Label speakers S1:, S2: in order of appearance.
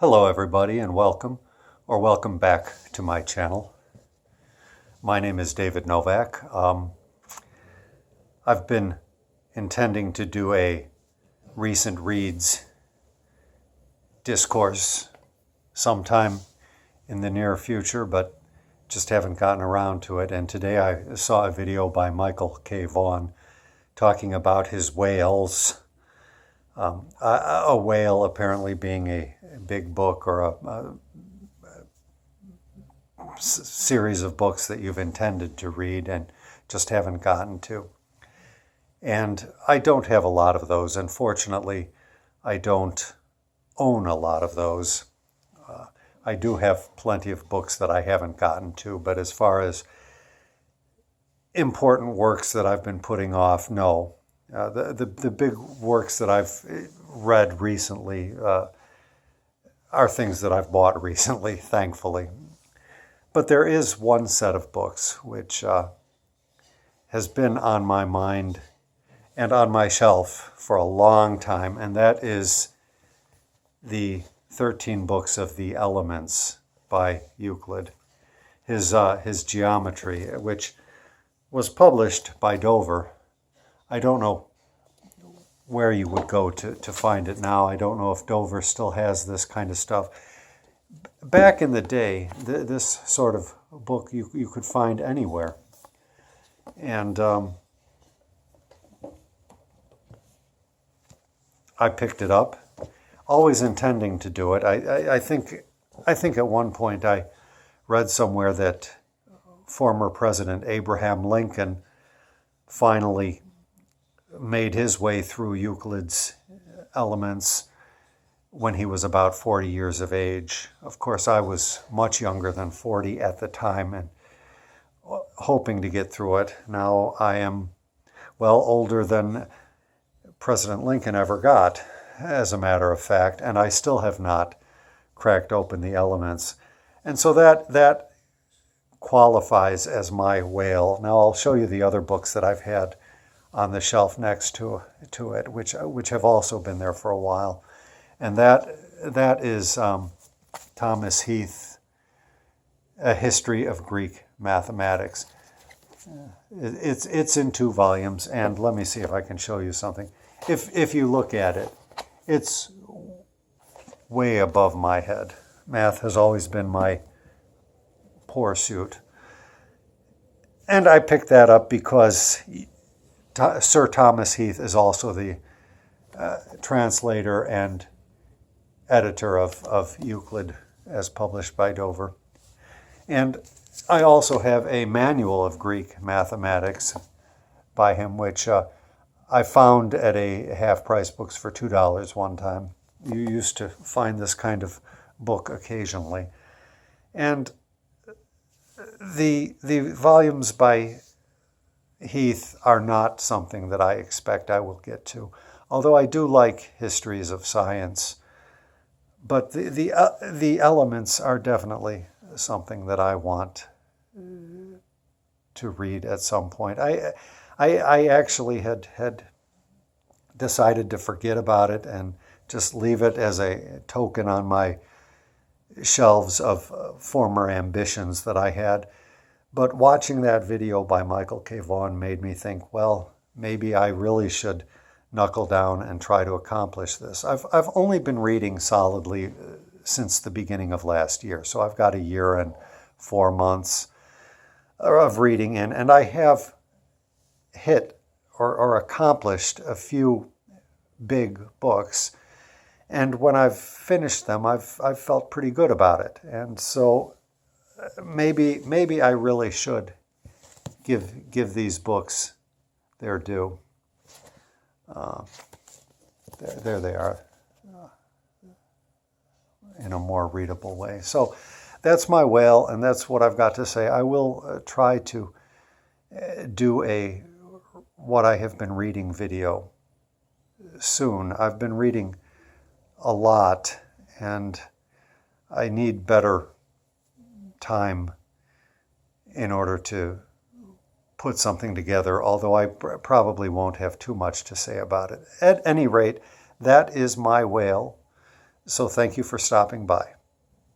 S1: Hello everybody and welcome back to my channel. My name is David Novak. I've been intending to do a recent reads discourse sometime in the near future, but just haven't gotten around to it. And today I saw a video by Michael K. Vaughan talking about his whales. A whale apparently being a big book or a series of books that you've intended to read and just haven't gotten to. And I don't have a lot of those. Unfortunately, I don't own a lot of those. I do have plenty of books that I haven't gotten to, but as far as important works that I've been putting off, no. The big works that I've read recently are things that I've bought recently, thankfully. But there is one set of books which has been on my mind and on my shelf for a long time, and that is the 13 books of the Elements by Euclid, his geometry, which was published by Dover. I don't know where you would go to find it now. I don't know if Dover still has this kind of stuff. Back in the day, this sort of book you could find anywhere. And I picked it up, always intending to do it. I think at one point I read somewhere that former President Abraham Lincoln finally made his way through Euclid's Elements when he was about 40 years of age. Of course, I was much younger than 40 at the time and hoping to get through it. Now I am, well, older than President Lincoln ever got, as a matter of fact, and I still have not cracked open the Elements. And so that qualifies as my whale. Now I'll show you the other books that I've had on the shelf next to it, which have also been there for a while. And that is Thomas Heath, A History of Greek Mathematics. It's in 2 volumes, and let me see if I can show you something. If you look at it, it's way above my head. Math has always been my poor suit. And I picked that up because Sir Thomas Heath is also the translator and editor of Euclid as published by Dover. And I also have a manual of Greek mathematics by him, which I found at a half-price books for $2 one time. You used to find this kind of book occasionally. And the volumes by Heath are not something that I expect I will get to, although I do like histories of science. But the Elements are definitely something that I want to read at some point. I actually had decided to forget about it and just leave it as a token on my shelves of former ambitions that I had. But watching that video by Michael K. Vaughan made me think, well, maybe I really should knuckle down and try to accomplish this. I've only been reading solidly since the beginning of last year, so I've got a year and 4 months of reading in, and I have hit or accomplished a few big books, and when I've finished them, I've felt pretty good about it. And so maybe I really should give these books their due. There they are, in a more readable way. So that's my whale, and that's what I've got to say. I will try to do a what I have been reading video soon. I've been reading a lot, and I need better time in order to put something together, although I probably won't have too much to say about it. At any rate, that is my whale. So thank you for stopping by.